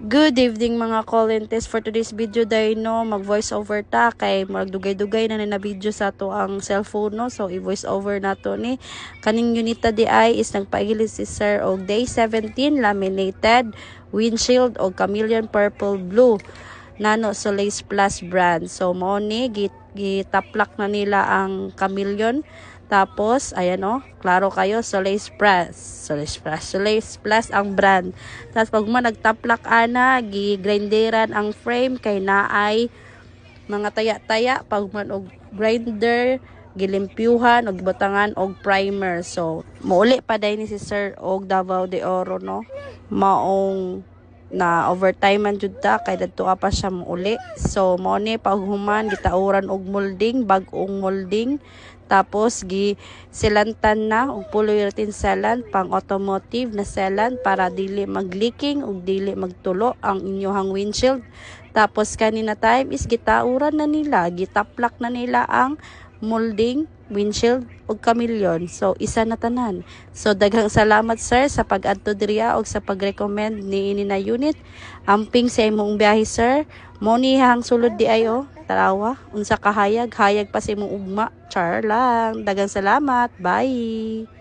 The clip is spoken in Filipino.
Good evening mga call-in-test. For today's video day no, mag voice over ta kay magdugay-dugay na na video sa to ang cellphone no. So i-voice over na to ni kaning unita di ay is nagpaili si Sir og day 17 laminated windshield og chameleon purple blue nano Solace Plus brand. So mo ni gitaplak na nila ang chameleon. Tapos, ayan o, klaro kayo, Solace Plus ang brand. Tapos, pag mo nagtaplak ana, gigrinderan ang frame, kay naay mga taya-taya, pag man og grinder, gilimpyuhan, og butangan, og primer. So, mauli pa dahil ni si Sir og Davao de Oro, no? Maong na overtime man jud ta kay dadto pa siya mauli. So mo ni paghuman gitauran og molding, bag-ong molding. Tapos gi silantan na og polyurethane sealant pang automotive na sealant para dili mag-leaking ug dili magtulo ang inyohang windshield. Tapos kanina time is gitauran na nila, gitaplak na nila ang molding, windshield ug chameleon. So isa na tanan. So daghang salamat sir sa pag-adto diriya og sa pag-recommend ni ini na unit. Amping sa imong biyahe sir. Mo ni hang sulod di ayo. Tarawa unsa kahayag, hayag pa sa imong ugma. Char lang. Daghang salamat. Bye.